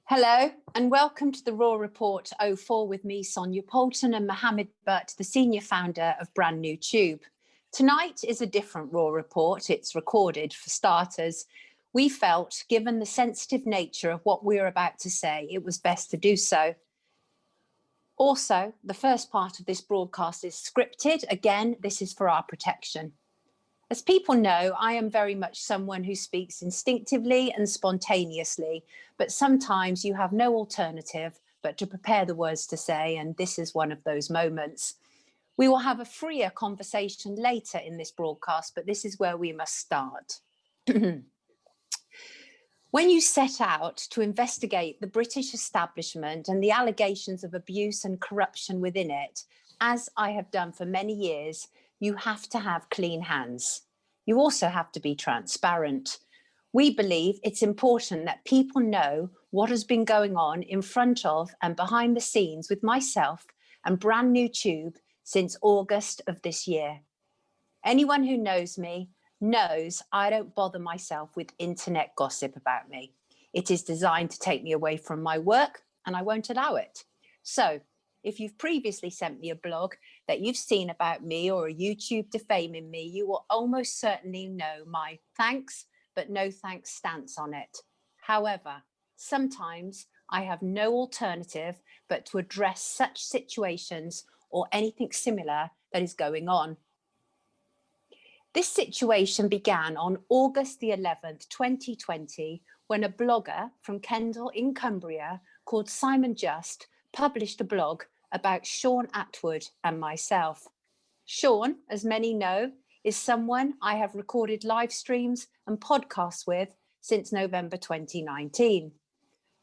Hello and welcome to the Raw Report 04 with me, Sonia Poulton, and Mohamed, the senior founder of Brand New Tube. Tonight is a different Raw Report. It's recorded for starters. We felt, given the sensitive nature of what we're about to say, it was best to do so. Also, the first part of this broadcast is scripted. Again, this is for our protection. As people know, I am very much someone who speaks instinctively and spontaneously, but sometimes you have no alternative but to prepare the words to say, and this is one of those moments. We will have a freer conversation later in this broadcast, but this is where we must start. When you set out to investigate the British establishment and the allegations of abuse and corruption within it, as I have done for many years, you have to have clean hands. You also have to be transparent. We believe it's important that people know what has been going on in front of and behind the scenes with myself and Brand New Tube since August of this year. Anyone who knows me knows I don't bother myself with internet gossip about me. It is designed to take me away from my work, and I won't allow it. So, if you've previously sent me a blog that you've seen about me or a YouTube defaming me, you will almost certainly know my thanks, but no thanks stance on it. However, sometimes I have no alternative but to address such situations or anything similar that is going on. This situation began on August the 11th, 2020, when a blogger from Kendal in Cumbria called Simon Just published a blog about Sean Atwood and myself. Sean, as many know, is someone I have recorded live streams and podcasts with since November 2019.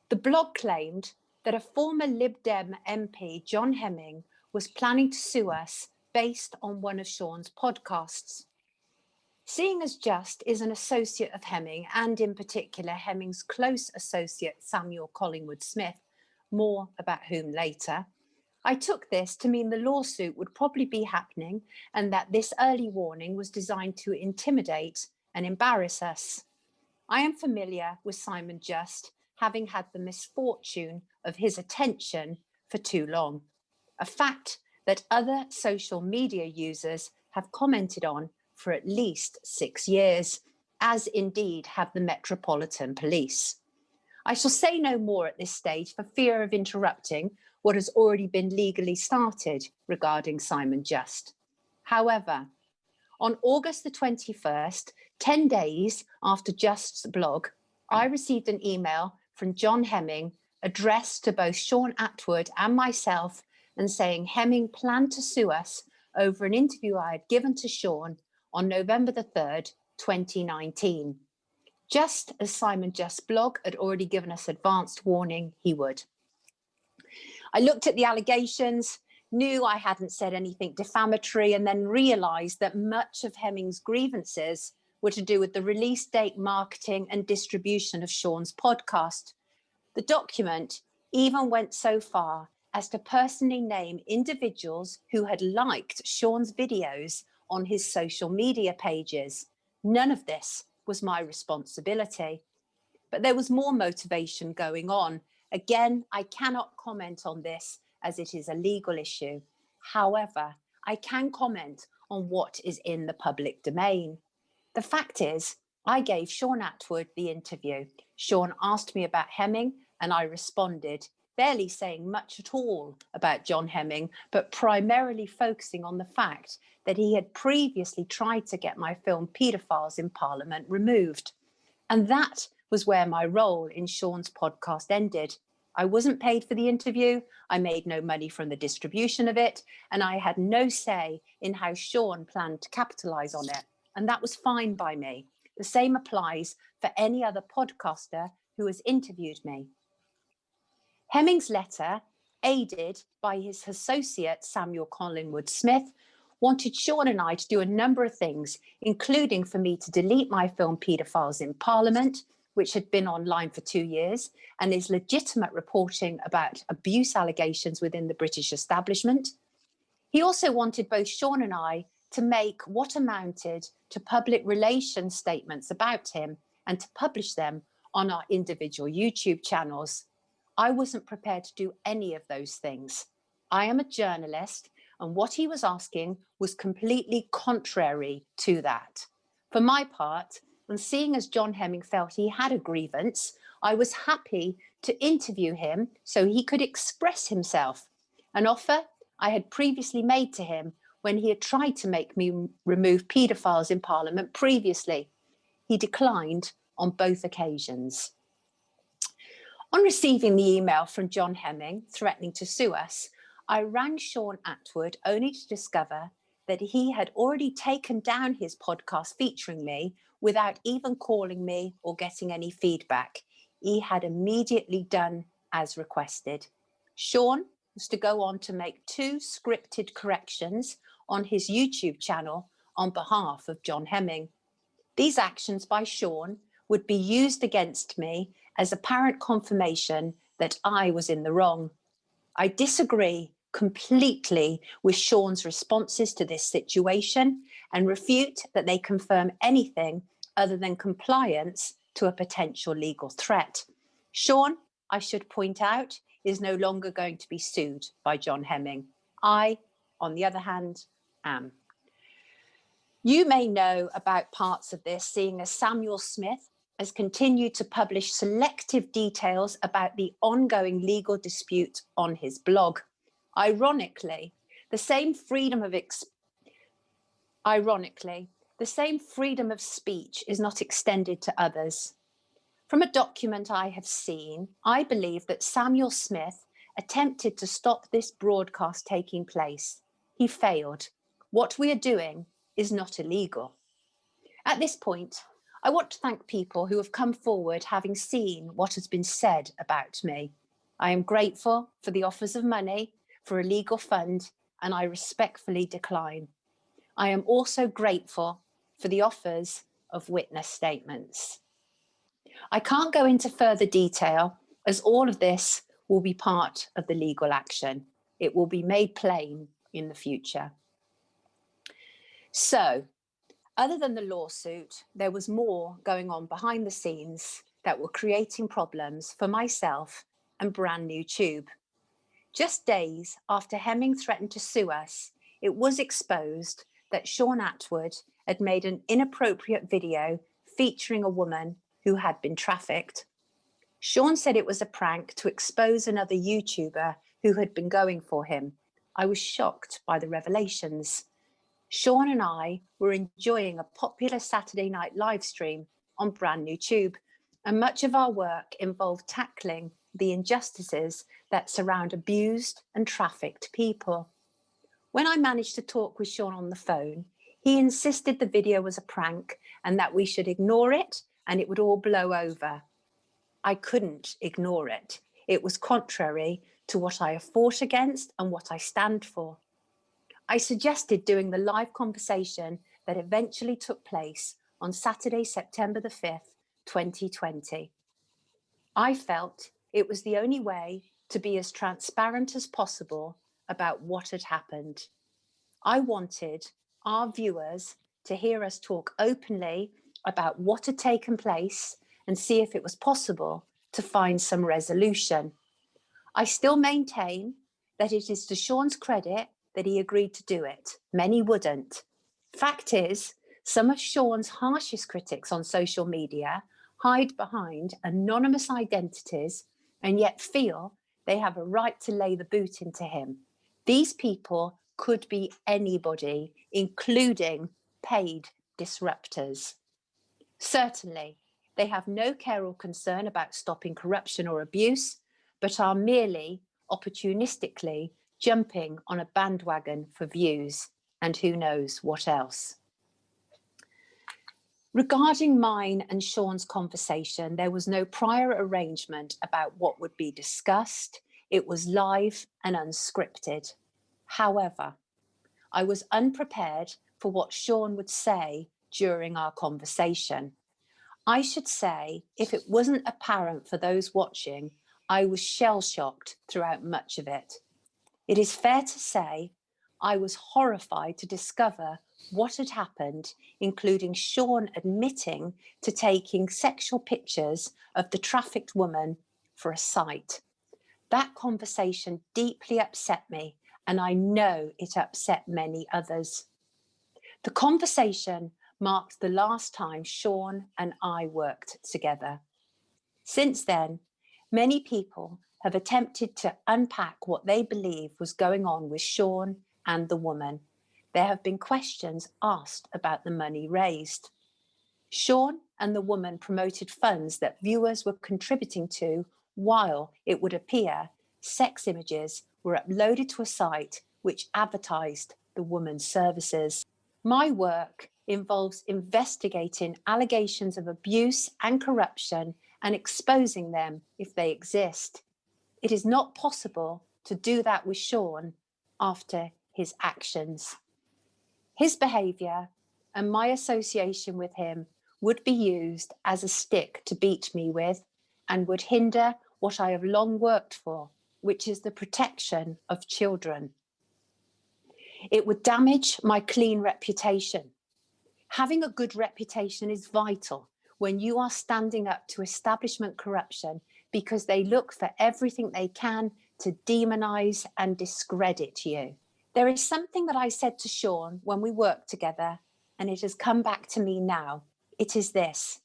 The blog claimed that a former Lib Dem MP, John Hemming, was planning to sue us based on one of Sean's podcasts. Seeing as Just is an associate of Hemming, and in particular Hemming's close associate Samuel Collingwood-Smith, more about whom later, I took this to mean the lawsuit would probably be happening and that this early warning was designed to intimidate and embarrass us. I am familiar with Simon Just, having had the misfortune of his attention for too long, a fact that other social media users have commented on for at least 6 years, as indeed have the Metropolitan Police. I shall say no more at this stage for fear of interrupting what has already been legally started regarding Simon Just. However, on August the 21st, 10 days after Just's blog, I received an email from John Hemming addressed to both Sean Atwood and myself and saying Hemming planned to sue us over an interview I had given to Sean on November the 3rd, 2019. Just as Simon Just's blog had already given us advanced warning he would. I looked at the allegations, knew I hadn't said anything defamatory, and then realised that much of Hemming's grievances were to do with the release date, marketing and distribution of Sean's podcast. The document even went so far as to personally name individuals who had liked Sean's videos on his social media pages. None of this was my responsibility. But there was more motivation going on. Again, I cannot comment on this as it is a legal issue. However, I can comment on what is in the public domain. The fact is, I gave Sean Atwood the interview. Sean asked me about Hemming and I responded, barely saying much at all about John Hemming, but primarily focusing on the fact that he had previously tried to get my film Paedophiles in Parliament removed. And that was where my role in Sean's podcast ended. I wasn't paid for the interview, I made no money from the distribution of it, and I had no say in how Sean planned to capitalise on it. And that was fine by me. The same applies for any other podcaster who has interviewed me. Hemming's letter, aided by his associate Samuel Collingwood-Smith, wanted Sean and I to do a number of things, including for me to delete my film Paedophiles in Parliament, which had been online for 2 years, and is legitimate reporting about abuse allegations within the British establishment. He also wanted both Sean and I to make what amounted to public relations statements about him and to publish them on our individual YouTube channels. I wasn't prepared to do any of those things. I am a journalist, and what he was asking was completely contrary to that. For my part, and seeing as John Hemming felt he had a grievance, I was happy to interview him so he could express himself, an offer I had previously made to him when he had tried to make me remove paedophiles in Parliament previously. He declined on both occasions. On receiving the email from John Hemming threatening to sue us, I rang Sean Atwood only to discover that he had already taken down his podcast featuring me without even calling me or getting any feedback. He had immediately done as requested. Sean was to go on to make 2 scripted corrections on his YouTube channel on behalf of John Hemming. These actions by Sean would be used against me as apparent confirmation that I was in the wrong. I disagree completely with Sean's responses to this situation and refute that they confirm anything other than compliance to a potential legal threat. Sean, I should point out, is no longer going to be sued by John Hemming. I, on the other hand, am. You may know about parts of this, seeing as Samuel Smith has continued to publish selective details about the ongoing legal dispute on his blog. Ironically, the same freedom of speech is not extended to others. From a document I have seen, I believe that Samuel Smith attempted to stop this broadcast taking place. He failed. What we are doing is not illegal. At this point, I want to thank people who have come forward having seen what has been said about me. I am grateful for the offers of money for a legal fund, and I respectfully decline. I am also grateful for the offers of witness statements. I can't go into further detail as all of this will be part of the legal action. It will be made plain in the future. So, other than the lawsuit, there was more going on behind the scenes that were creating problems for myself and Brand New Tube. Just days after Hemming threatened to sue us, it was exposed that Sean Atwood had made an inappropriate video featuring a woman who had been trafficked. Sean said it was a prank to expose another YouTuber who had been going for him. I was shocked by the revelations. Sean and I were enjoying a popular Saturday night live stream on Brand New Tube, and much of our work involved tackling the injustices that surround abused and trafficked people. When I managed to talk with Sean on the phone, he insisted the video was a prank and that we should ignore it and it would all blow over. I couldn't ignore it. It was contrary to what I have fought against and what I stand for. I suggested doing the live conversation that eventually took place on Saturday, September the 5th, 2020. I felt it was the only way to be as transparent as possible about what had happened. I wanted our viewers to hear us talk openly about what had taken place and see if it was possible to find some resolution. I still maintain that it is to Sean's credit that he agreed to do it. Many wouldn't. Fact is, some of Sean's harshest critics on social media hide behind anonymous identities and yet feel they have a right to lay the boot into him. These people could be anybody, including paid disruptors. Certainly, they have no care or concern about stopping corruption or abuse, but are merely opportunistically jumping on a bandwagon for views and who knows what else. Regarding mine and Sean's conversation, there was no prior arrangement about what would be discussed. It was live and unscripted. However, I was unprepared for what Sean would say during our conversation. I should say, if it wasn't apparent for those watching, I was shell-shocked throughout much of it. It is fair to say I was horrified to discover what had happened, including Sean admitting to taking sexual pictures of the trafficked woman for a site. That conversation deeply upset me, and I know it upset many others. The conversation marked the last time Sean and I worked together. Since then, many people have attempted to unpack what they believe was going on with Sean and the woman. There have been questions asked about the money raised. Sean and the woman promoted funds that viewers were contributing to, while it would appear sex images were uploaded to a site which advertised the woman's services. My work involves investigating allegations of abuse and corruption and exposing them if they exist. It is not possible to do that with Sean after his actions. His behaviour and my association with him would be used as a stick to beat me with, and would hinder what I have long worked for, which is the protection of children. It would damage my clean reputation. Having a good reputation is vital when you are standing up to establishment corruption, because they look for everything they can to demonise and discredit you. There is something that I said to Sean when we worked together, and it has come back to me now. It is this: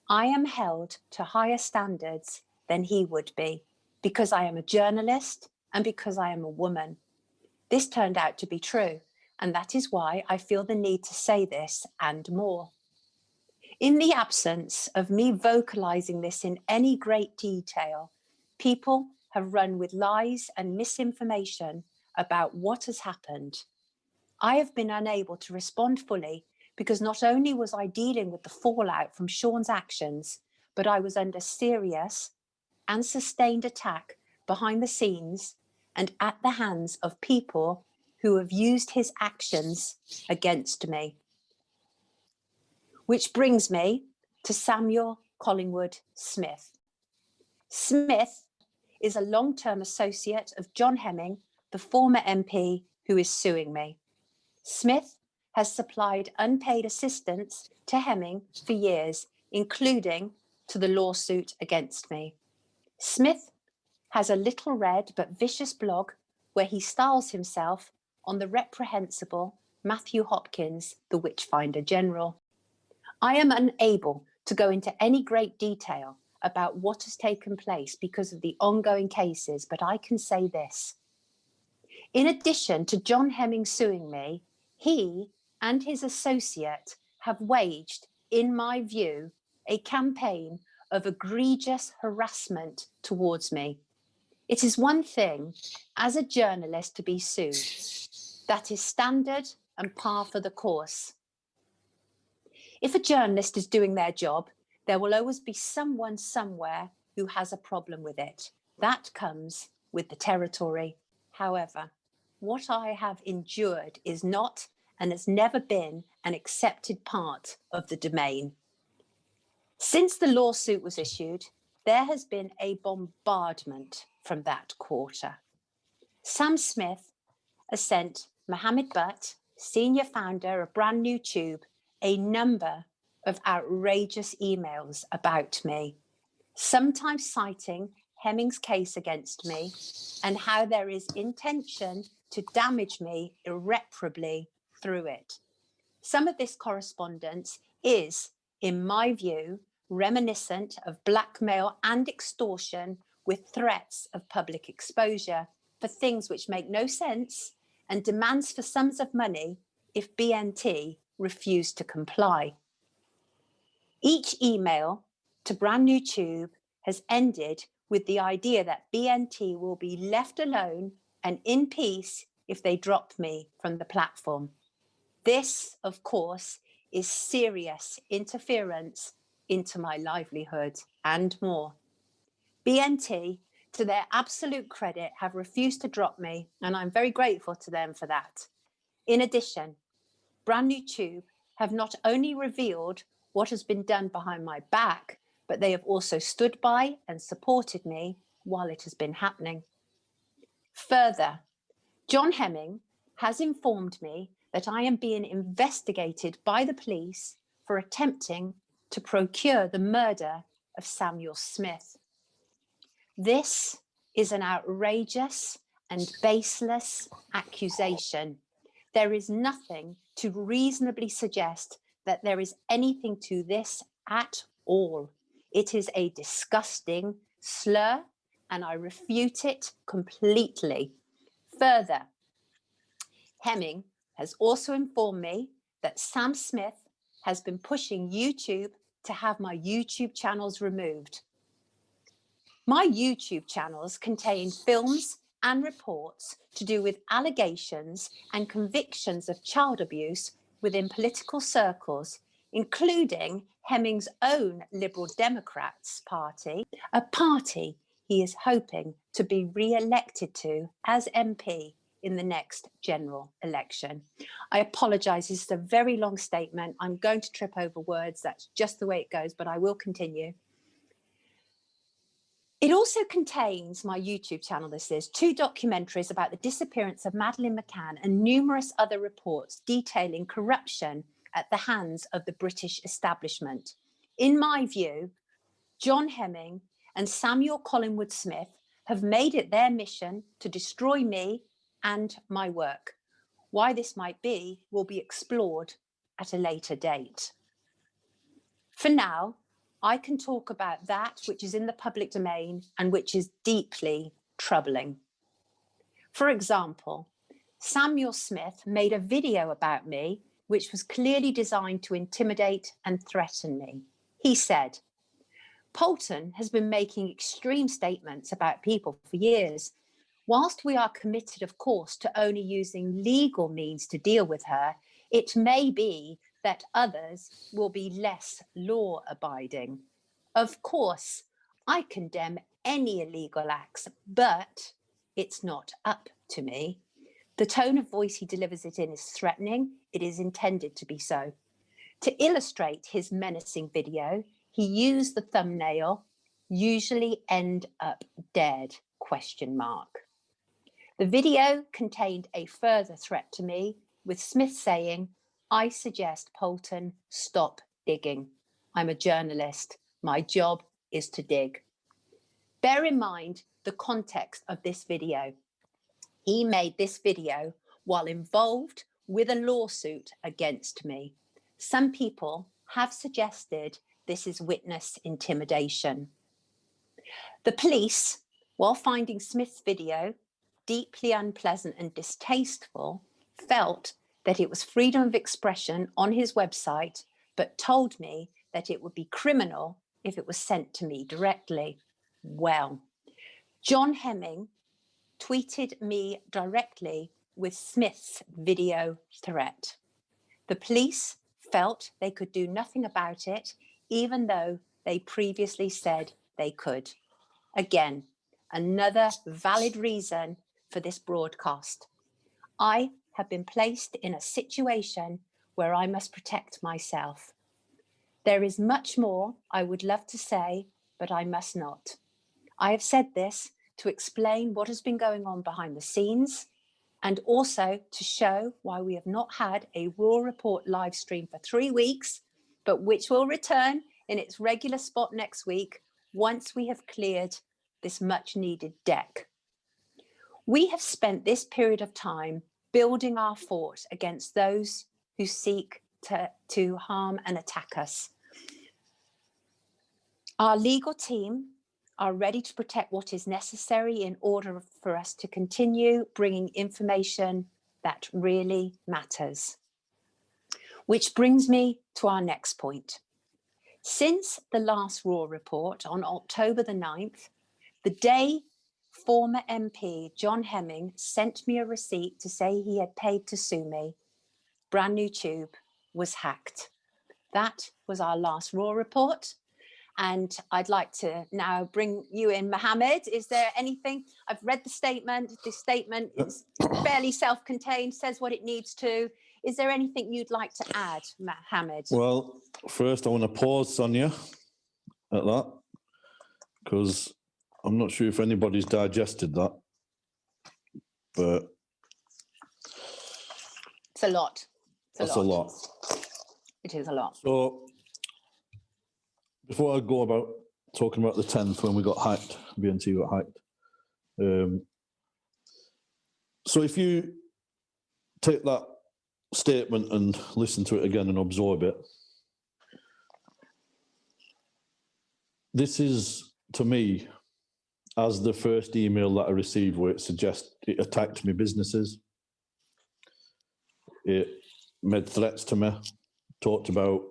I am held to higher standards than he would be, because I am a journalist and because I am a woman. This turned out to be true, and that is why I feel the need to say this and more. In the absence of me vocalising this in any great detail, people have run with lies and misinformation about what has happened. I have been unable to respond fully because not only was I dealing with the fallout from Sean's actions, but I was under serious and sustained attack behind the scenes and at the hands of people who have used his actions against me. Which brings me to Samuel Collingwood Smith. Smith is a long-term associate of John Hemming, the former MP who is suing me. Smith has supplied unpaid assistance to Hemming for years, including to the lawsuit against me. Smith has a little read but vicious blog where he styles himself on the reprehensible Matthew Hopkins, the Witchfinder General. I am unable to go into any great detail about what has taken place because of the ongoing cases, but I can say this. In addition to John Hemming suing me, he and his associate have waged, in my view, a campaign of egregious harassment towards me. It is one thing as a journalist to be sued. That is standard and par for the course. If a journalist is doing their job, there will always be someone somewhere who has a problem with it. That comes with the territory. However, what I have endured is not and has never been an accepted part of the domain. Since the lawsuit was issued, there has been a bombardment from that quarter. Sam Smith has sent Mohamed, senior founder of Brand New Tube, a number of outrageous emails about me, sometimes citing Hemming's case against me and how there is intention to damage me irreparably through it. Some of this correspondence is, in my view, reminiscent of blackmail and extortion with threats of public exposure for things which make no sense and demands for sums of money if BNT refuse to comply. Each email to Brand New Tube has ended with the idea that BNT will be left alone and in peace if they drop me from the platform. This, of course, is serious interference into my livelihood and more. BNT, to their absolute credit, have refused to drop me, and I'm very grateful to them for that. In addition, Brand New Tube have not only revealed what has been done behind my back, but they have also stood by and supported me while it has been happening. Further, John Hemming has informed me that I am being investigated by the police for attempting to procure the murder of Samuel Smith. This is an outrageous and baseless accusation. There is nothing to reasonably suggest that there is anything to this at all. It is a disgusting slur, and I refute it completely. Further, Hemming has also informed me that Sam Smith has been pushing YouTube to have my YouTube channels removed. My YouTube channels contain films and reports to do with allegations and convictions of child abuse within political circles, including Hemming's own Liberal Democrats Party, a party he is hoping to be re-elected to as MP in the next general election. I apologise, this is a very long statement. I'm going to trip over words. That's just the way it goes, but I will continue. It also contains, my YouTube channel this is, 2 documentaries about the disappearance of Madeleine McCann and numerous other reports detailing corruption at the hands of the British establishment. In my view, John Hemming and Samuel Collingwood Smith have made it their mission to destroy me and my work. Why this might be will be explored at a later date. For now, I can talk about that which is in the public domain and which is deeply troubling. For example, Samuel Smith made a video about me which was clearly designed to intimidate and threaten me. He said, "Poulton has been making extreme statements about people for years. Whilst we are committed, of course, to only using legal means to deal with her, it may be that others will be less law-abiding. Of course, I condemn any illegal acts, but it's not up to me." The tone of voice he delivers it in is threatening. It is intended to be so. To illustrate his menacing video, he used the thumbnail, "Usually end up dead?" ? The video contained a further threat to me, with Smith saying, "I suggest Poulton stop digging. I'm a journalist. My job is to dig." Bear in mind the context of this video. He made this video while involved with a lawsuit against me. Some people have suggested this is witness intimidation. The police, while finding Smith's video deeply unpleasant and distasteful, felt that it was freedom of expression on his website, but told me that it would be criminal if it was sent to me directly. Well, John Hemming tweeted me directly with Smith's video threat. The police felt they could do nothing about it, even though they previously said they could. Again, another valid reason for this broadcast. I have been placed in a situation where I must protect myself. There is much more I would love to say, but I must not. I have said this to explain what has been going on behind the scenes, and also to show why we have not had a Raw Report live stream for 3 weeks, but which will return in its regular spot next week once we have cleared this much needed deck. We have spent this period of time building our fort against those who seek to harm and attack us. Our legal team are ready to protect what is necessary in order for us to continue bringing information that really matters. Which brings me to our next point. Since the last Raw Report on October the 9th, the day former MP John Hemming sent me a receipt to say he had paid to sue me, Brand New Tube was hacked. That was our last Raw Report. And I'd like to now bring you in, Mohamed. Is there anything? I've read the statement. The statement is fairly self-contained, says what it needs to. Is there anything you'd like to add, Mohamed? Well, first I want to pause, Sonia, at that, because I'm not sure if anybody's digested that, but it's a lot. That's a lot. It is a lot. So before I go about talking about the 10th when we got hacked, BNT got hacked, So if you take that statement and listen to it again and absorb it, this is, to me, as the first email that I received where it suggests it attacked me businesses. It made threats to me, talked about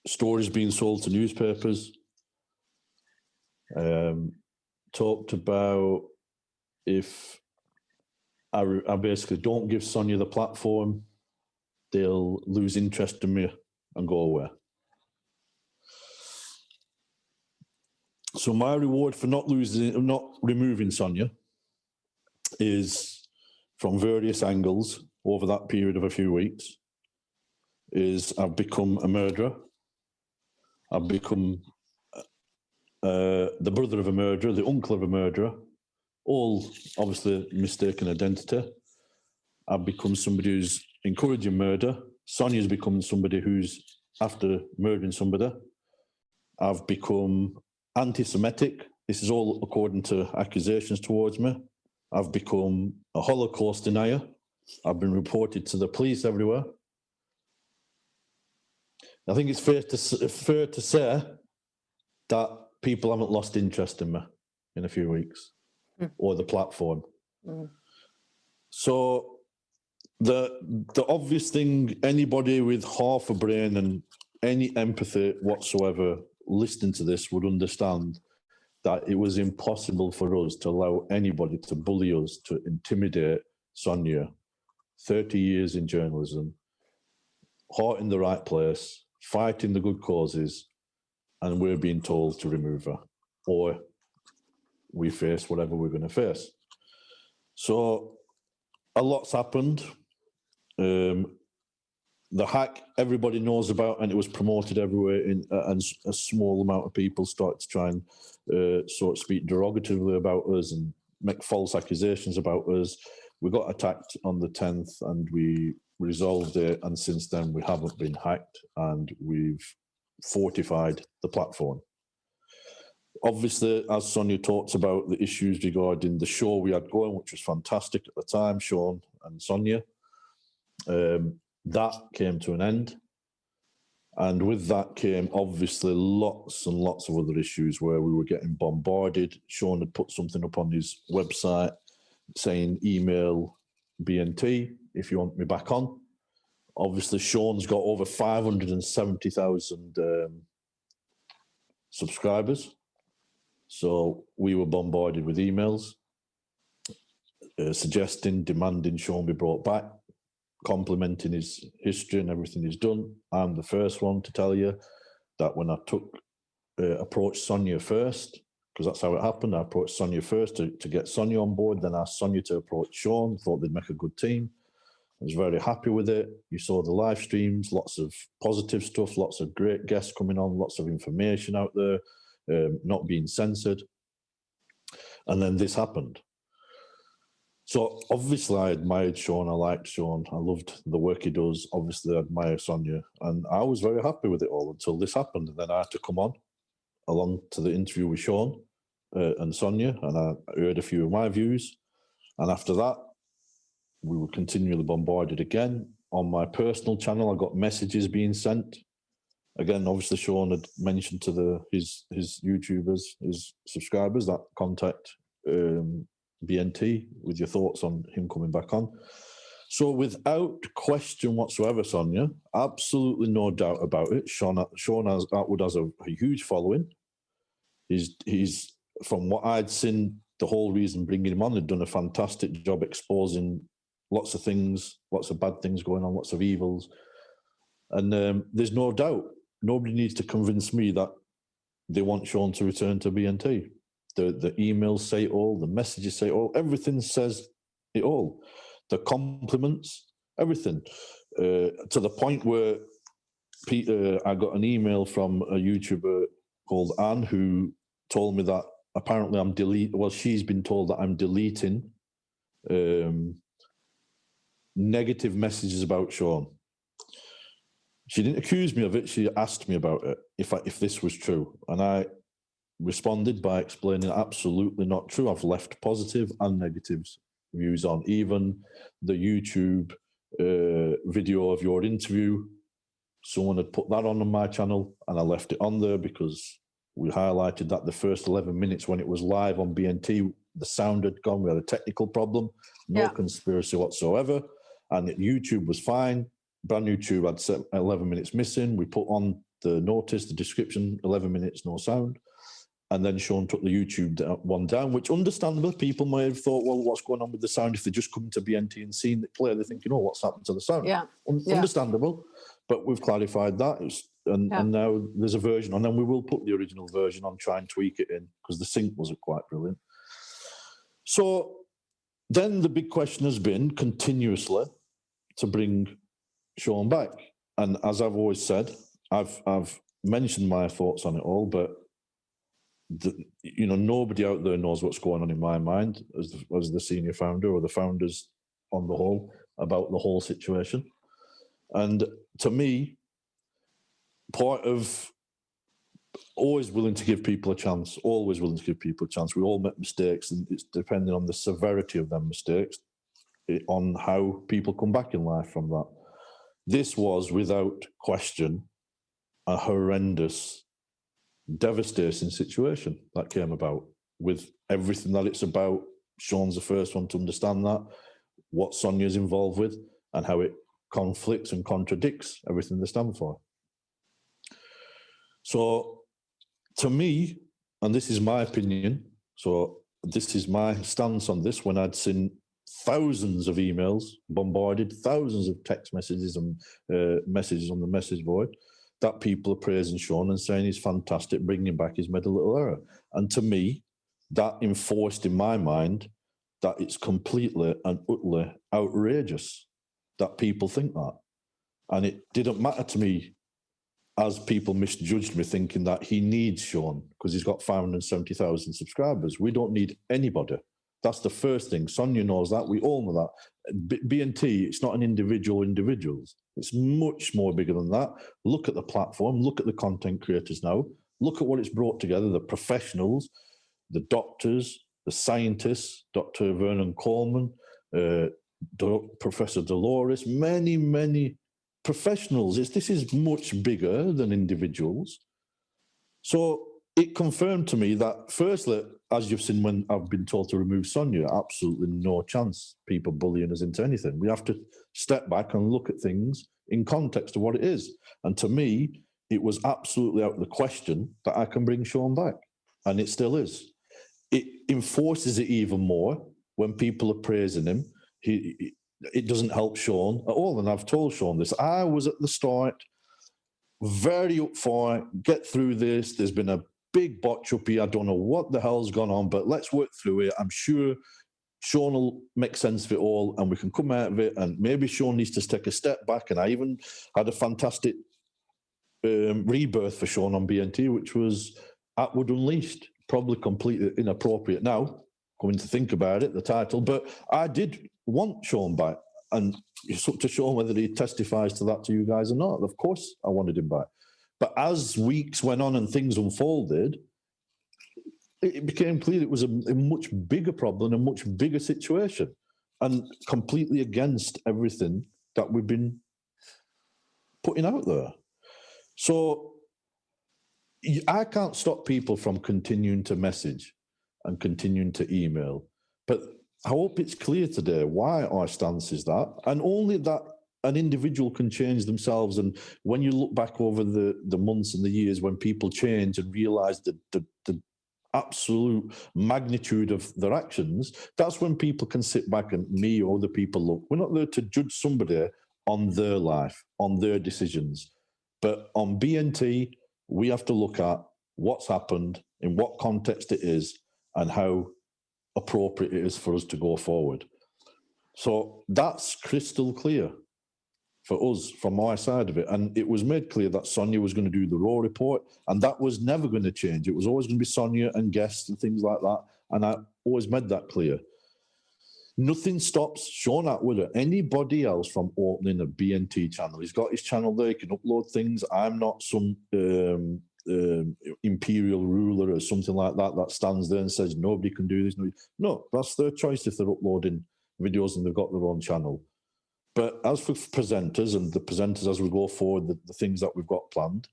stories being sold to newspapers, talked about if I basically don't give Sonia the platform, they'll lose interest in me and go away. So my reward for not removing Sonia is, from various angles over that period of a few weeks, is I've become a murderer. I've become the brother of a murderer, the uncle of a murderer, all obviously mistaken identity. I've become somebody who's encouraging murder. Sonia's become somebody who's after murdering somebody. I've become anti-Semitic. This is all according to accusations towards me. I've become a Holocaust denier. I've been reported to the police everywhere. I think it's fair to say that people haven't lost interest in me in a few weeks, or the platform. So the obvious thing, anybody with half a brain and any empathy whatsoever listening to this would understand that it was impossible for us to allow anybody to bully us, to intimidate Sonia, 30 years in journalism, heart in the right place, fighting the good causes, and we're being told to remove her, or we face whatever we're going to face. So a lot's happened. The hack everybody knows about, and it was promoted everywhere, and a small amount of people started to try and sort of speak derogatively about us and make false accusations about us. We got attacked on the 10th and we resolved it, and since then we haven't been hacked, and we've fortified the platform. Obviously, as Sonia talks about the issues regarding the show we had going, which was fantastic at the time, Sean and Sonia, that came to an end. And with that came obviously lots and lots of other issues where we were getting bombarded. Sean had put something up on his website saying, email BNT if you want me back on. Obviously, Sean's got over 570,000 subscribers. So we were bombarded with emails suggesting, demanding Sean be brought back, complimenting his history and everything he's done. I'm the first one to tell you that when I approached Sonia first, because that's how it happened, I approached Sonia first to get Sonia on board, then asked Sonia to approach Sean, thought they'd make a good team. I was very happy with it. You saw the live streams, lots of positive stuff, lots of great guests coming on, lots of information out there, not being censored. And then this happened. So obviously I admired Sean, I liked Sean, I loved the work he does, obviously I admire Sonia, and I was very happy with it all until this happened. And then I had to come on along to the interview with Sean and Sonia, and I heard a few of my views. And after that, we were continually bombarded again. On my personal channel, I got messages being sent. Again, obviously Sean had mentioned to his YouTubers, his subscribers, that contact BNT with your thoughts on him coming back on. So without question whatsoever, Sonia, absolutely no doubt about it, Sean Atwood has a huge following. He's from what I'd seen, the whole reason bringing him on, had done a fantastic job exposing lots of things, lots of bad things going on, lots of evils. And there's no doubt, nobody needs to convince me that they want Sean to return to BNT. The emails say it all, the messages say it all, everything says it all. The compliments, everything. To the point where I got an email from a YouTuber called Anne who told me that apparently she's been told that I'm deleting negative messages about Sean. She didn't accuse me of it, she asked me about it, if this was true. And responded by explaining absolutely not true. I've left positive and negative views on. Even the YouTube video of your interview, someone had put that on my channel, and I left it on there because we highlighted that the first 11 minutes when it was live on BNT, the sound had gone. We had a technical problem, no conspiracy whatsoever. And YouTube was fine. Brand new tube had 11 minutes missing. We put on the notice, the description, 11 minutes, no sound. And then Sean took the YouTube one down, which understandably people may have thought, well, what's going on with the sound? If they just come to BNT and seen it clear, they're thinking, oh, what's happened to the sound? Understandable. But we've clarified that. And now there's a version. And then we will put the original version on, try and tweak it in, because the sync wasn't quite brilliant. So then the big question has been continuously to bring Sean back. And as I've always said, I've mentioned my thoughts on it all, but nobody out there knows what's going on in my mind as the senior founder or the founders on the whole about the whole situation. And to me, part of always willing to give people a chance, always willing to give people a chance. We all make mistakes, and it's depending on the severity of them mistakes, on how people come back in life from that. This was, without question, a horrendous, devastating situation that came about with everything that it's about. Sean's the first one to understand that, what Sonia's involved with, and how it conflicts and contradicts everything they stand for. So, to me, and this is my opinion, so this is my stance on this, when I'd seen thousands of emails bombarded, thousands of text messages and messages on the message board, that people are praising Sean and saying he's fantastic, bringing him back, he's made a little error. And to me, that enforced in my mind that it's completely and utterly outrageous that people think that. And it didn't matter to me as people misjudged me, thinking that he needs Sean because he's got 570,000 subscribers. We don't need anybody. That's the first thing. Sonia knows that. We all know that. BNT, it's not an individuals. It's much more bigger than that. Look at the platform. Look at the content creators now. Look at what it's brought together, the professionals, the doctors, the scientists, Dr. Vernon Coleman, Professor Dolores, many professionals. This is much bigger than individuals. So it confirmed to me that, firstly, as you've seen when I've been told to remove Sonia, absolutely no chance people bullying us into anything. We have to step back and look at things in context of what it is. And to me, it was absolutely out of the question that I can bring Sean back. And it still is. It enforces it even more when people are praising him. It doesn't help Sean at all. And I've told Sean this. I was at the start very up for it. Get through this. There's been a big botch up here. I don't know what the hell's gone on, but let's work through it. I'm sure Sean will make sense of it all and we can come out of it. And maybe Sean needs to take a step back. And I even had a fantastic rebirth for Sean on BNT, which was Atwood Unleashed. Probably completely inappropriate now, coming to think about it, the title. But I did want Sean back. And it's up to Sean whether he testifies to that to you guys or not. Of course, I wanted him back. But as weeks went on and things unfolded, it became clear it was a much bigger problem, a much bigger situation, and completely against everything that we've been putting out there. So I can't stop people from continuing to message and continuing to email. But I hope it's clear today why our stance is that, and only that an individual can change themselves. And when you look back over the months and the years when people change and realise the absolute magnitude of their actions, that's when people can sit back and me or other people look. We're not there to judge somebody on their life, on their decisions. But on BNT, we have to look at what's happened, in what context it is, and how appropriate it is for us to go forward. So that's crystal clear for us from my side of it. And it was made clear that Sonia was going to do the Raw report, and that was never going to change. It was always going to be Sonia and guests and things like that. And I always made that clear. Nothing stops Sean Atwood or anybody else from opening a BNT channel. He's got his channel there. He can upload things. I'm not some imperial ruler or something like that that stands there and says nobody can do this. No, that's their choice if they're uploading videos and they've got their own channel. But as for presenters and the presenters as we go forward, the things that we've got planned,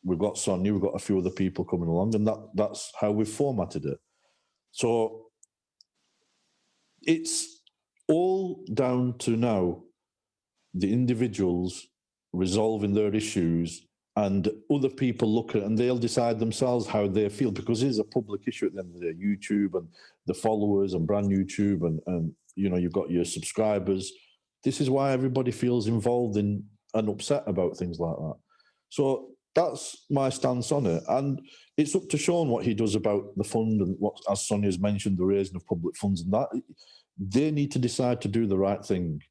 we've got Sonia, we've got a few other people coming along, and that's how we've formatted it. So it's all down to now the individuals resolving their issues, and other people look at it and they'll decide themselves how they feel, because it is a public issue at the end of the day. YouTube and the followers and brand YouTube and you know, you've got your subscribers. This is why everybody feels involved in and upset about things like that. So that's my stance on it. And it's up to Sean what he does about the fund and what, as Sonia's mentioned, the raising of public funds and that. They need to decide to do the right thing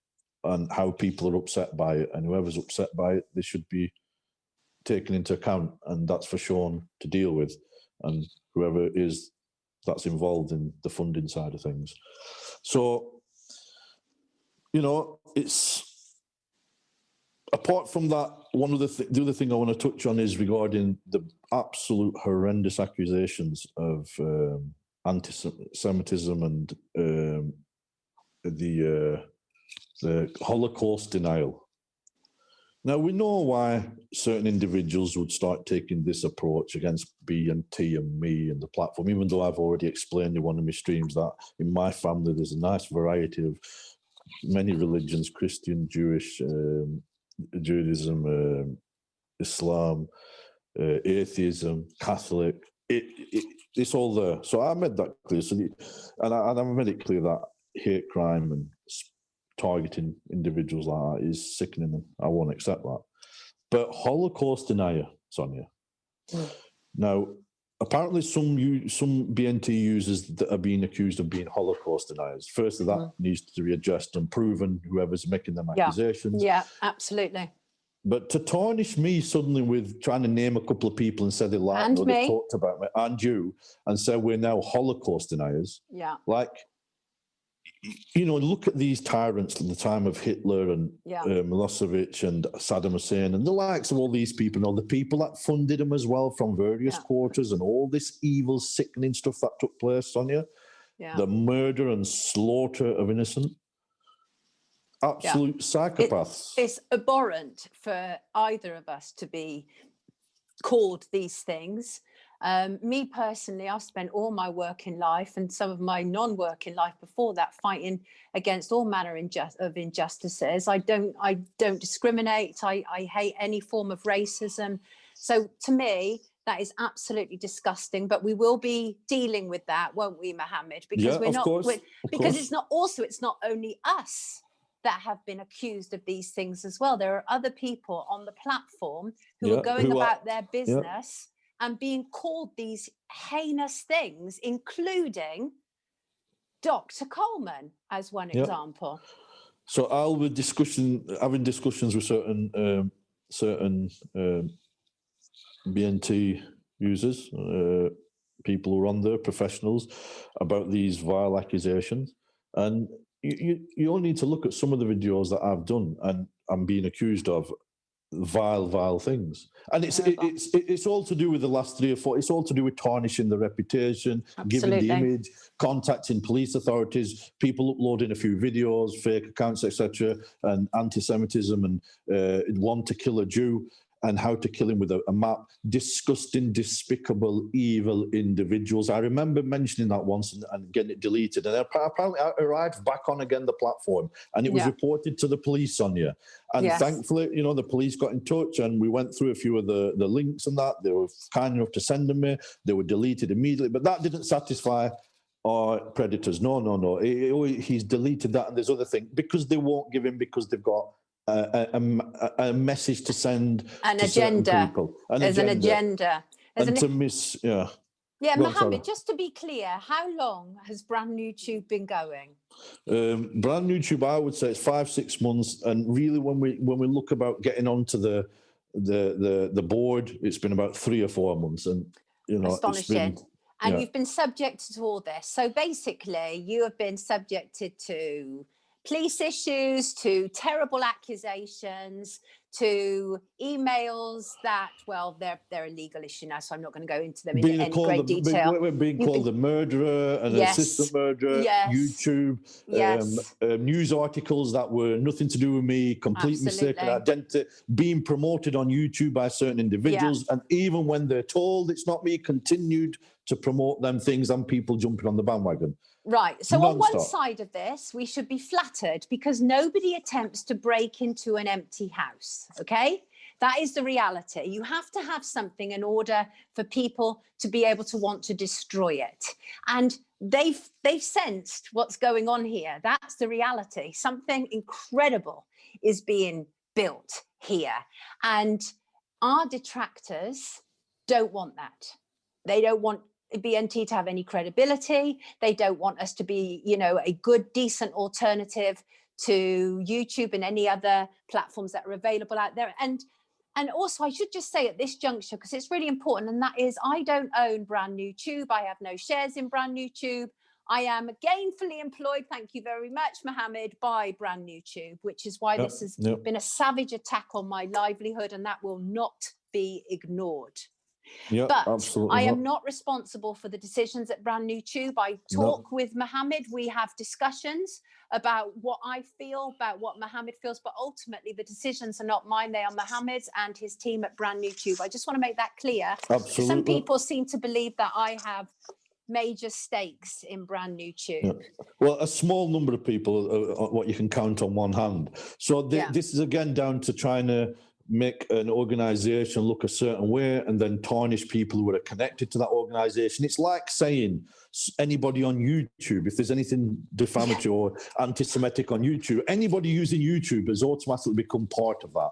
and how people are upset by it. And whoever's upset by it, they should be taken into account. And that's for Sean to deal with. And whoever it is that's involved in the funding side of things. So, you know, it's apart from that, one of the other thing I want to touch on is regarding the absolute horrendous accusations of anti-Semitism and the Holocaust denial. Now, we know why certain individuals would start taking this approach against B&T and me and the platform, even though I've already explained in one of my streams that in my family there's a nice variety of many religions: Christian, Jewish, Judaism, Islam, atheism, Catholic. It's all there. So I made that clear. So I made it clear that hate crime and targeting individuals like that is sickening, and I won't accept that. But Holocaust denier, Sonia. Now, apparently some BNT users that are being accused of being Holocaust deniers. Firstly, that needs to be addressed and proven, whoever's making them accusations. Yeah, absolutely. But to tarnish me suddenly with trying to name a couple of people and say they like me, or they talked about me, and you, and say we're now Holocaust deniers. Yeah. Like, you know, look at these tyrants at the time of Hitler and Milosevic and Saddam Hussein and the likes of all these people, and all the people that funded them as well from various quarters, and all this evil, sickening stuff that took place, Sonia. Yeah. The murder and slaughter of innocent. Absolute psychopaths. It's abhorrent for either of us to be called these things. Me personally, I've spent all my working life and some of my non-working life before that fighting against all manner of injustices. I don't discriminate. I hate any form of racism. So to me, that is absolutely disgusting. But we will be dealing with that, won't we, Mohamed? Because it's not only us that have been accused of these things as well. There are other people on the platform who are going about their business and being called these heinous things, including Dr. Coleman as one example. So I'll be having discussions with certain BNT users, people who are on there, professionals, about these vile accusations. And you all need to look at some of the videos that I've done and I'm being accused of vile things. And it's all to do with the last 3 or 4. It's all to do with tarnishing the reputation, giving the image, contacting police authorities, people uploading a few videos, fake accounts, etc., and anti-Semitism and want to kill a Jew and how to kill him with a map. Disgusting, despicable, evil individuals. I remember mentioning that once and getting it deleted. And apparently I arrived back on again the platform and it was reported to the police, Sonia. And thankfully, you know, the police got in touch and we went through a few of the links and that. They were kind enough to send them me. They were deleted immediately. But that didn't satisfy our predators. No. He's deleted that and there's other things. Because they won't give him, because they've got a message to send an to agenda. People. There's an agenda. Yeah, Mohamed, just to be clear, how long has Brand New Tube been going? Brand New Tube, I would say it's 5-6 months. And really, when we look about getting onto the board, it's been about 3 or 4 months. And you know, astonishing. And you've been subjected to all this. So basically, you have been subjected to police issues, to terrible accusations, to emails that, well, they're a legal issue now, so I'm not going to go into them in Being any called great detail. being called a murderer, an Yes. assistant murderer, Yes. YouTube, Yes. news articles that were nothing to do with me, complete mistaken identity, being promoted on YouTube by certain individuals, and even when they're told it's not me, continued to promote them things and people jumping on the bandwagon. Right. So Non-stop. on one side of this, we should be flattered because nobody attempts to break into an empty house. Okay. That is the reality. You have to have something in order for people to be able to want to destroy it. And they've sensed what's going on here. That's the reality. Something incredible is being built here. And our detractors don't want that. They don't want BNT to have any credibility. They don't want us to be, you know, a good, decent alternative to YouTube and any other platforms that are available out there. And also, I should just say at this juncture, because it's really important, and that is, I don't own Brand New Tube. I have no shares in Brand New Tube. I am gainfully employed, thank you very much, Mohamed, by Brand New Tube, which is why this has been a savage attack on my livelihood, and that will not be ignored. Yeah, but absolutely I am not responsible for the decisions at Brand New Tube. I talk with Mohamed. We have discussions about what I feel, about what Mohamed feels, but ultimately the decisions are not mine. They are Mohamed's and his team at Brand New Tube. I just want to make that clear. Absolutely. Some people seem to believe that I have major stakes in Brand New Tube. Yeah. Well, a small number of people, what you can count on one hand. So this is again down to trying to make an organization look a certain way and then tarnish people who are connected to that organization. It's like saying anybody on YouTube, if there's anything defamatory or anti-Semitic on YouTube, anybody using YouTube has automatically become part of that.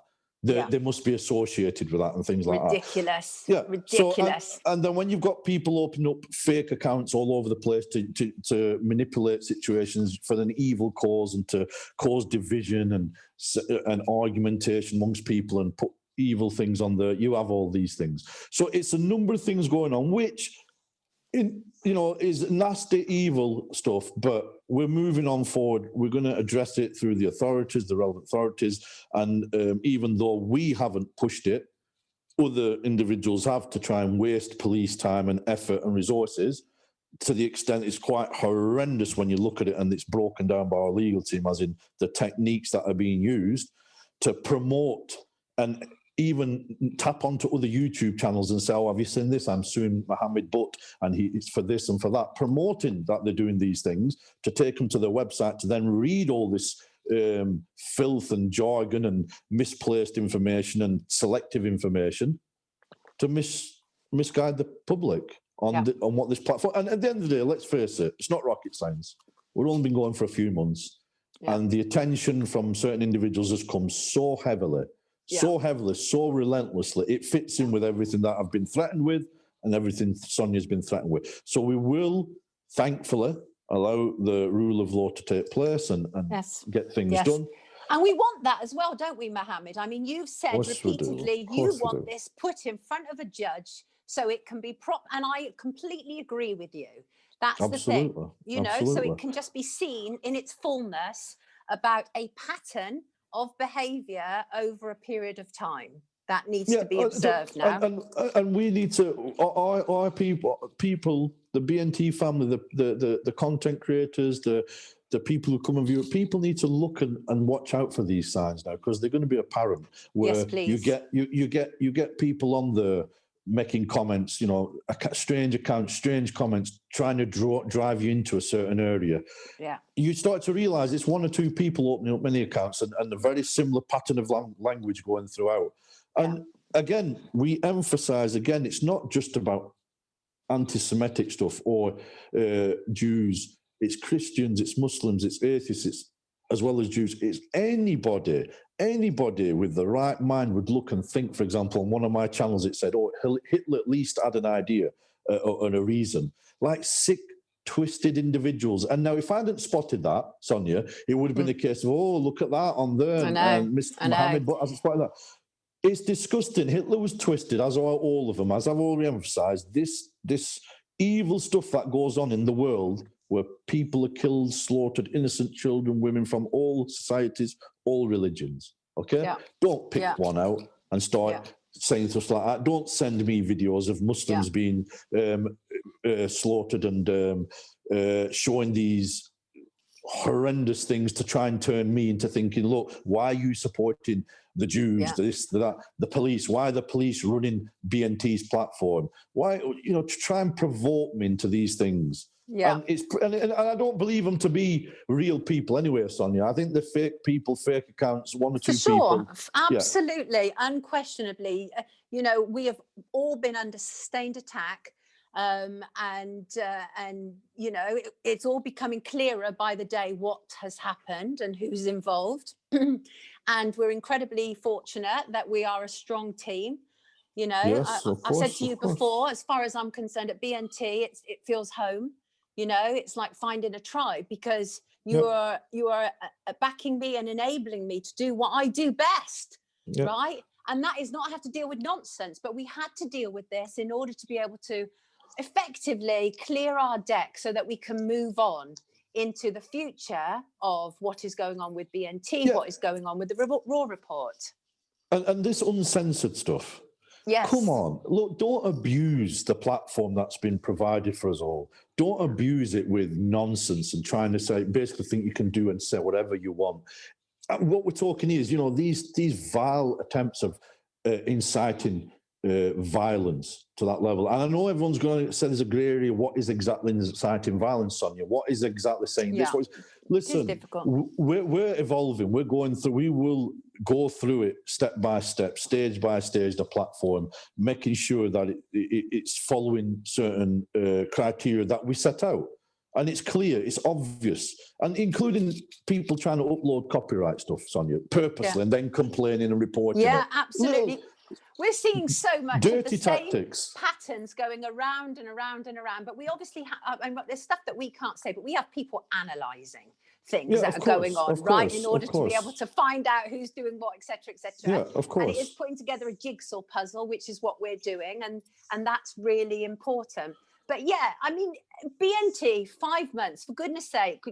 They must be associated with that and things like Ridiculous. that. Yeah, ridiculous. So, and then when you've got people opening up fake accounts all over the place to manipulate situations for an evil cause and to cause division and argumentation amongst people and put evil things on there, you have all these things. So it's a number of things going on, which is nasty, evil stuff, but we're moving on forward. We're going to address it through the authorities, the relevant authorities, and even though we haven't pushed it, other individuals have to try and waste police time and effort and resources to the extent it's quite horrendous when you look at it, and it's broken down by our legal team, as in the techniques that are being used to promote and even tap onto other YouTube channels and say, oh, have you seen this? I'm suing Mohamed Butt and it's for this and for that, promoting that they're doing these things, to take them to their website to then read all this filth and jargon and misplaced information and selective information to misguide the public on what this platform. And at the end of the day, let's face it, it's not rocket science. We've only been going for a few months, and the attention from certain individuals has come so heavily, so relentlessly. It fits in with everything that I've been threatened with and everything Sonia's been threatened with. So we will, thankfully, allow the rule of law to take place and get things done. And we want that as well, don't we, Mohamed? I mean, you've said repeatedly you want this put in front of a judge so it can be and I completely agree with you. That's the thing, so it can just be seen in its fullness about a pattern of behaviour over a period of time that needs to be observed now. And we need to, our people, the BNT family, the content creators, the people who come and view it, people need to look and watch out for these signs now, because they're going to be apparent. Where you get people on the making comments, strange accounts, strange comments, trying to drive you into a certain area. Yeah. You start to realise it's one or two people opening up many accounts and a very similar pattern of language going throughout. And again, we emphasise, it's not just about anti-Semitic stuff or Jews. It's Christians, it's Muslims, it's atheists, it's as well as Jews. It's anybody with the right mind would look and think. For example, on one of my channels, it said, oh, Hitler at least had an idea and a reason. Like sick, twisted individuals. And now if I hadn't spotted that, Sonia, it would have been a case of, oh, look at that on there. And Mr. Mohamed, but as I spotted that. It's disgusting. Hitler was twisted, as are all of them. As I've already emphasised, this evil stuff that goes on in the world, where people are killed, slaughtered, innocent children, women from all societies, all religions. Okay, Yeah. don't pick Yeah. one out and start saying stuff like that. Don't send me videos of Muslims being slaughtered and showing these horrendous things to try and turn me into thinking, look, why are you supporting the Jews, this, that, the police? Why are the police running BNT's platform? Why, to try and provoke me into these things. Yeah. And I don't believe them to be real people anyway, Sonia. I think they're fake people, fake accounts, one or two people. Absolutely, unquestionably. We have all been under sustained attack. It's all becoming clearer by the day what has happened and who's involved. And we're incredibly fortunate that we are a strong team. Yes, I've said to you before, as far as I'm concerned, at BNT, it feels home. It's like finding a tribe, because you are backing me and enabling me to do what I do best, right? And that is not have to deal with nonsense, but we had to deal with this in order to be able to effectively clear our deck so that we can move on into the future of what is going on with BNT, what is going on with the Raw Report. And this uncensored stuff. Yes. Come on, look, don't abuse the platform that's been provided for us all. Don't abuse it with nonsense and trying to say, basically think you can do and say whatever you want. What we're talking is, these vile attempts of inciting violence to that level. And I know everyone's going to say there's a grey area. What is exactly inciting violence, Sonia? What is exactly saying this? Listen, we're evolving. We're going through. We will go through it step by step, stage by stage, the platform, making sure that it's following certain criteria that we set out. And it's clear, it's obvious, and including people trying to upload copyright stuff, Sonia, purposely, and then complaining and reporting it. Yeah, absolutely. We're seeing so much dirty of the tactics. Same patterns going around and around and around. But we obviously have, there's stuff that we can't say, but we have people analysing things that are going on, right? In order to be able to find out who's doing what, etc., etc. Yeah, of course. And it is putting together a jigsaw puzzle, which is what we're doing. And that's really important. But yeah, BNT, 5 months, for goodness sake,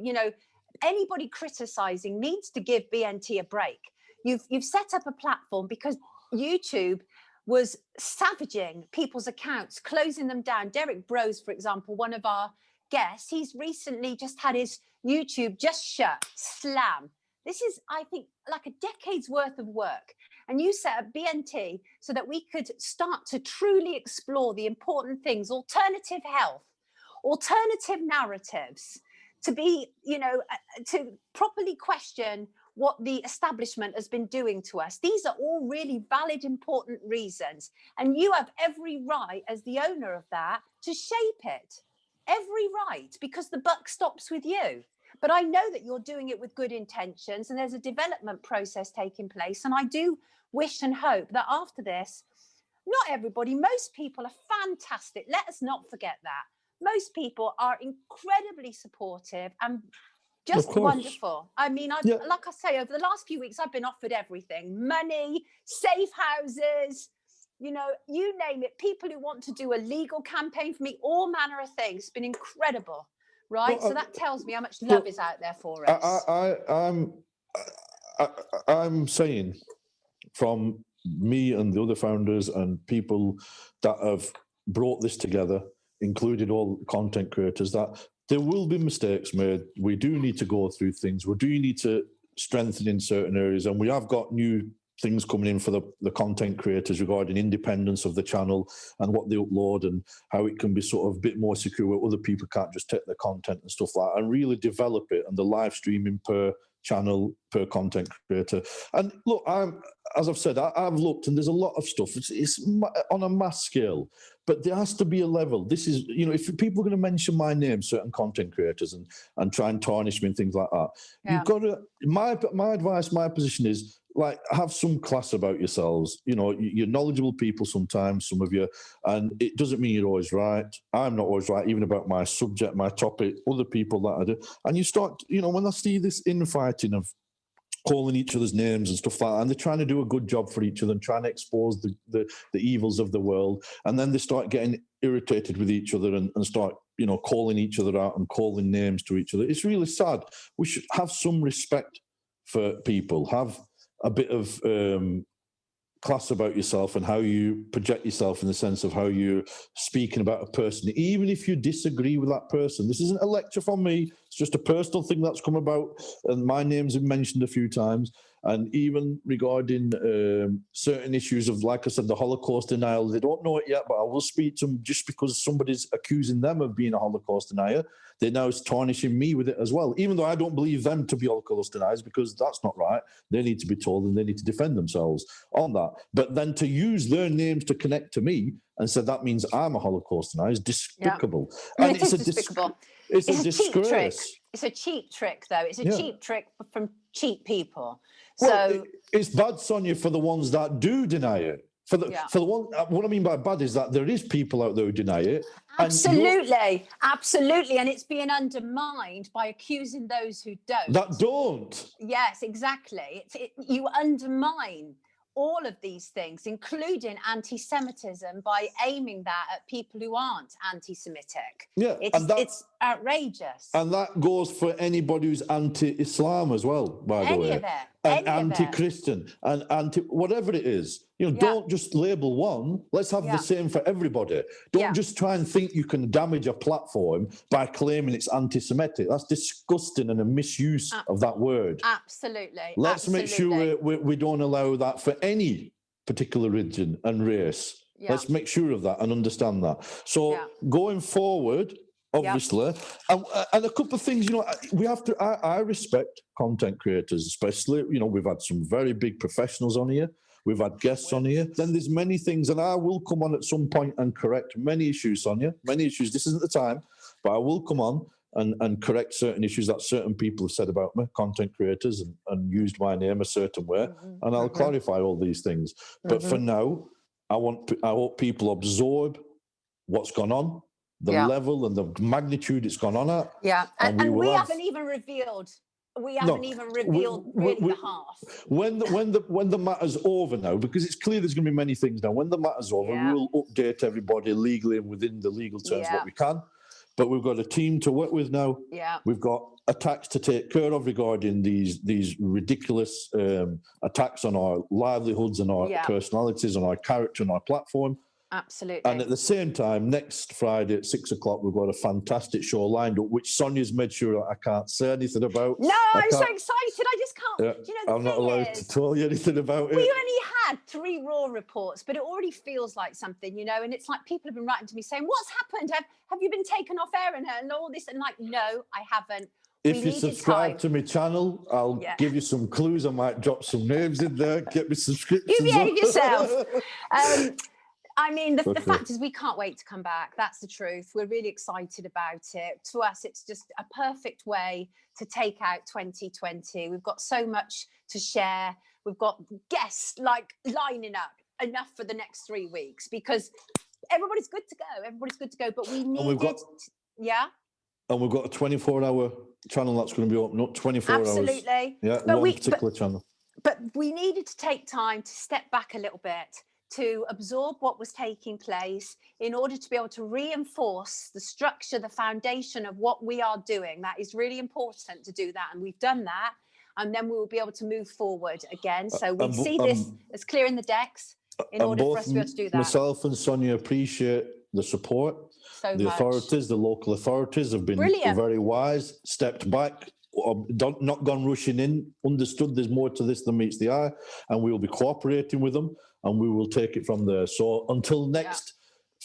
anybody criticising needs to give BNT a break. You've set up a platform because YouTube was savaging people's accounts, closing them down. Derek Brose, for example, one of our guests, he's recently just had his YouTube just shut, slam. This is, I think, like a decade's worth of work. And you set up BNT so that we could start to truly explore the important things, alternative health, alternative narratives, to be, to properly question what the establishment has been doing to us. These are all really valid, important reasons. And you have every right as the owner of that to shape it. Every right, because the buck stops with you. But I know that you're doing it with good intentions, and there's a development process taking place. And I do wish and hope that after this, not everybody, most people are fantastic. Let us not forget that. Most people are incredibly supportive and just wonderful. Like I say, over the last few weeks, I've been offered everything: money, safe houses, you name it. People who want to do a legal campaign for me, all manner of things. It's been incredible, right? So that tells me how much love is out there for us. I'm saying, from me and the other founders and people that have brought this together, including all content creators, that there will be mistakes made. We do need to go through things. We do need to strengthen in certain areas. And we have got new things coming in for the content creators regarding independence of the channel and what they upload and how it can be sort of a bit more secure where other people can't just take the content and stuff like that, and really develop it, and the live streaming per channel, per content creator. And look, as I've said, I've looked, and there's a lot of stuff. It's on a mass scale, but there has to be a level. This is, if people are going to mention my name, certain content creators, and try and tarnish me and things like that, you've got to. My advice, my position is, like, have some class about yourselves. You're knowledgeable people sometimes, some of you, and it doesn't mean you're always right. I'm not always right, even about my subject, my topic, other people that I do. And you start, when I see this infighting of calling each other's names and stuff like that, and they're trying to do a good job for each other and trying to expose the evils of the world, and then they start getting irritated with each other and start, calling each other out and calling names to each other. It's really sad. We should have some respect for people, have a bit of class about yourself and how you project yourself in the sense of how you're speaking about a person, even if you disagree with that person. This isn't a lecture from me. It's just a personal thing that's come about, and my name's been mentioned a few times. And even regarding certain issues of, like I said, the Holocaust denial, they don't know it yet, but I will speak to them. Just because somebody's accusing them of being a Holocaust denier, they're now tarnishing me with it as well, even though I don't believe them to be Holocaust deniers, because that's not right. They need to be told and they need to defend themselves on that. But then to use their names to connect to me and say that means I'm a Holocaust denier is despicable. Yeah. And it is despicable. It's a disgrace. Cheap trick. It's a cheap trick, though. It's a cheap trick from cheap people. Well, So it's bad, Sonia, for the ones that do deny it. For the one, what I mean by bad is that there is people out there who deny it. Absolutely, absolutely, and it's being undermined by accusing those who don't. That don't. Yes, exactly. You undermine all of these things, including anti-Semitism, by aiming that at people who aren't anti-Semitic. Yeah, it's outrageous. And that goes for anybody who's anti-Islam as well, by the way. Any of it. And anti-Christian and whatever it is. You know, don't just label one. Let's have the same for everybody. Don't just try and think you can damage a platform by claiming it's anti-Semitic. That's disgusting and a misuse of that word. Absolutely. Let's make sure we don't allow that for any particular religion and race. Let's make sure of that and understand that. So going forward, obviously, and a couple of things, you know, we have to, I respect content creators, especially, you know, we've had some very big professionals on here. We've had guests on here. Then there's many things, and I will come on at some point and correct many issues, Sonia, many issues. This isn't the time, but I will come on and correct certain issues that certain people have said about me, content creators, and used my name a certain way, and I'll clarify all these things. But for now, I hope people absorb what's gone on, the level and the magnitude it's gone on at. Yeah, and we haven't even revealed. We haven't even revealed really the half. When the matter's over now, because it's clear there's going to be many things now. When the matter's over, we will update everybody legally and within the legal terms what we can. But we've got a team to work with now. Yeah, we've got attacks to take care of regarding these ridiculous attacks on our livelihoods and our personalities and our character and our platform. Absolutely. And at the same time, next Friday at 6 o'clock, we've got a fantastic show lined up, which Sonia's made sure I can't say anything about. No, I'm so excited. I just can't. Yeah, do you know, I'm not allowed to tell you anything about it. We only had 3 Raw reports, but it already feels like something, you know, and it's like people have been writing to me saying, what's happened? Have you been taken off air and all this? And like, no, I haven't. If you subscribe to my channel, I'll give you some clues. I might drop some names in there, get me subscriptions. You behave yourself. I mean, the fact is we can't wait to come back. That's the truth. We're really excited about it. To us, it's just a perfect way to take out 2020. We've got so much to share. We've got guests like lining up enough for the next 3 weeks because everybody's good to go. Everybody's good to go. But we needed, And we've got a 24-hour channel that's going to be open up 24 hours. Absolutely. Yeah, one particular channel. But we needed to take time to step back a little bit, to absorb what was taking place in order to be able to reinforce the structure, the foundation of what we are doing. That is really important to do that. And we've done that. And then we will be able to move forward again. So we see this as clearing the decks in order for us to be able to do that. Myself and Sonia appreciate the support. The authorities, the local authorities have been very wise, stepped back, not gone rushing in, understood there's more to this than meets the eye, and we will be cooperating with them, and we will take it from there. So until next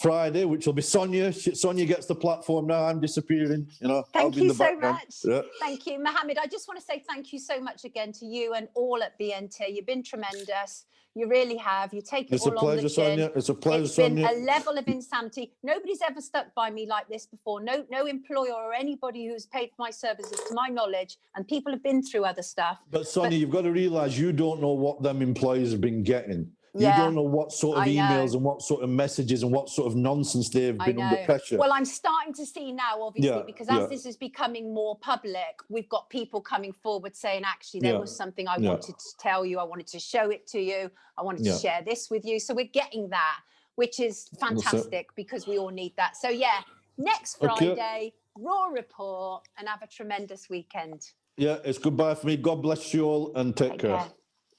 Friday, which will be Sonia. Sonia gets the platform now. I'm disappearing. You know. Thank you so much. Yeah. Thank you, Mohamed. I just want to say thank you so much again to you and all at BNT. You've been tremendous. You really have. You take it all on the chin. Sonia. It's a pleasure, Sonia. It's been a level of insanity. Nobody's ever stuck by me like this before. No employer or anybody who's paid for my services, to my knowledge, and people have been through other stuff. But Sonia, you've got to realise you don't know what them employers have been getting. You don't know what sort of emails and what sort of messages and what sort of nonsense they've been under pressure. Well, I'm starting to see now, obviously, because as this is becoming more public, we've got people coming forward saying, actually, there was something I wanted to tell you. I wanted to show it to you. I wanted to share this with you. So we're getting that, which is fantastic because we all need that. So, next Friday, Raw Report, and have a tremendous weekend. Yeah, it's goodbye for me. God bless you all and take care.